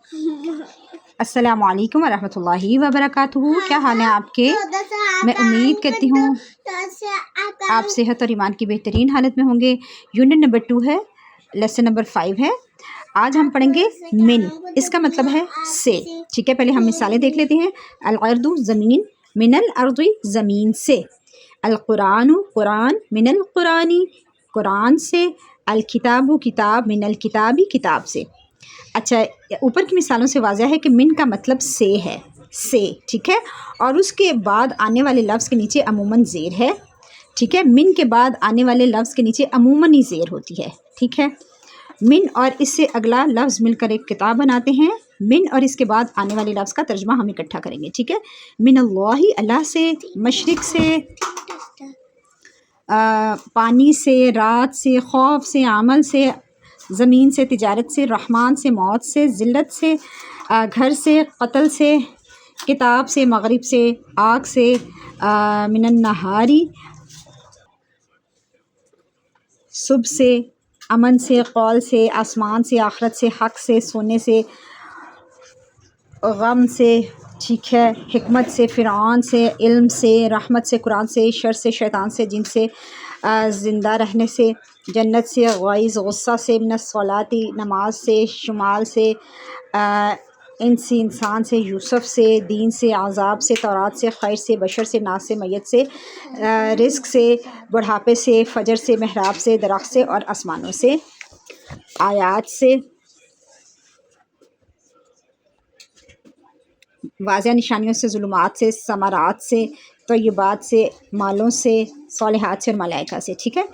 अस्सलामु अलैकुम वरहमतुल्लाहि वबरकातुहू। क्या हाल है आपके? मैं उम्मीद करती हूँ आप सेहत और ईमान की बेहतरीन हालत में होंगे। यूनिट नंबर 2 है, लेसन नंबर 5 है। आज हम पढ़ेंगे मिन, इसका मतलब है से। ठीक है, पहले हम मिसालें देख लेते हैं। अल-अर्दु ज़मीन, मिनल अर्दी ज़मीन से। अल-कुरानु कुरान, मिनल कुरानी कुरान से। अल-किताबु किताब, मिनल किताबी किताब से। अच्छा, ऊपर की मिसालों से वाज़ह है कि मिन का मतलब से है, से। ठीक है, और उसके बाद आने वाले लफ्ज़ के नीचे अमूमन ज़ेर है। ठीक है, मिन के बाद आने वाले लफ्ज़ के नीचे अमूमन ही ज़ेर होती है। ठीक है, मिन और इससे अगला लफ्ज़ मिलकर एक किताब बनाते हैं। मिन और इसके बाद आने वाले लफ्ज़ का तर्जुमा हम इकट्ठा करेंगे। ठीक है, मिनल्लाहि अल्लाह से, मशरिक से, पानी से, रात से, खौफ से, अमल से, ज़मीन से, तिजारत से, रहमान से, मौत से, ज़िल्लत से, घर से, क़त्ल से, किताब से, मग़रिब से, आग से, मिनन नहारी सुबह से, अमन से, कौल से, आसमान से, आखरत से, हक़ से, सोने से, गम से। ठीक है, हिकमत से, फ़िरऔन से, इल्म से, रहमत से, कुरान से, शर से, शैतान से, जिन से, ज़िंदा रहने से, जन्नत से, गैज़ गुस्सा से, मिनस्सलाती नमाज से, शुमाल से, इंसी इंसान से, यूसुफ से, दीन से, आज़ाब से, तौरात से, खैर से, बशर से, नास से, मैयत से, रिज़्क़ से, बुढ़ापे से, फजर से, महराब से, दरख्त से और आसमानों से, आयात से, वाज़िह निशानियों से, ज़ुलुमात से, समारात से, तय्यबात से, मालों से, सालिहात से और मलाइका से। ठीक है,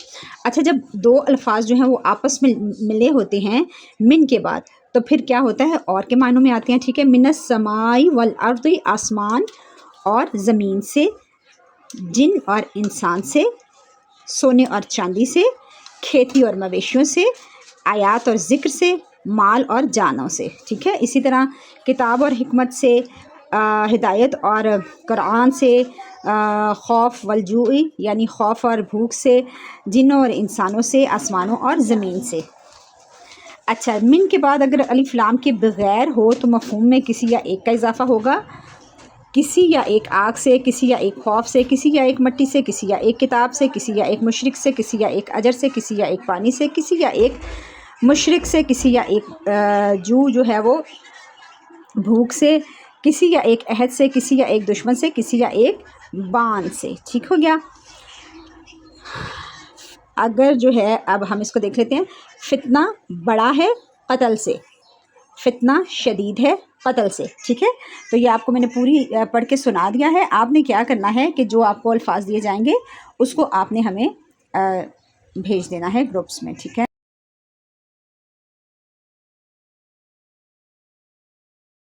अच्छा, जब दो अल्फाज जो हैं वो आपस में मिले होते हैं मिन के बाद, तो फिर क्या होता है, और के मानों में आते हैं। ठीक है, मिनस समाई वल अर्दी आसमान और ज़मीन से, जिन और इंसान से, सोने और चांदी से, खेती और मवेशियों से, आयात और ज़िक्र से, माल और जानों से। ठीक है, इसी तरह किताब और हिकमत से, हिदायत और कुरान से, खौफ वलजूई यानी खौफ और भूख से, जिन्नों और इंसानों से, आसमानों और ज़मीन से। अच्छा, मिन के बाद अगर अलिफ लाम के बग़ैर हो तो मफ़हूम में किसी या एक का इजाफ़ा होगा। किसी या एक आग से, किसी या एक खौफ से, किसी या एक मिट्टी से, किसी या एक किताब से, किसी या एक मुशरिक से, किसी या एक अजर से, किसी या एक पानी से, किसी या एक मुशरिक से, किसी या एक जू जो है वो भूख से, किसी या एक अहद से, किसी या एक दुश्मन से, किसी या एक बान से। ठीक हो गया। अगर जो है, अब हम इसको देख लेते हैं। फितना बड़ा है कत्ल से, फितना शदीद है कत्ल से। ठीक है, तो ये आपको मैंने पूरी पढ़ के सुना दिया है। आपने क्या करना है कि जो आपको अल्फाज दिए जाएंगे उसको आपने हमें भेज देना है ग्रुप्स में। ठीक है।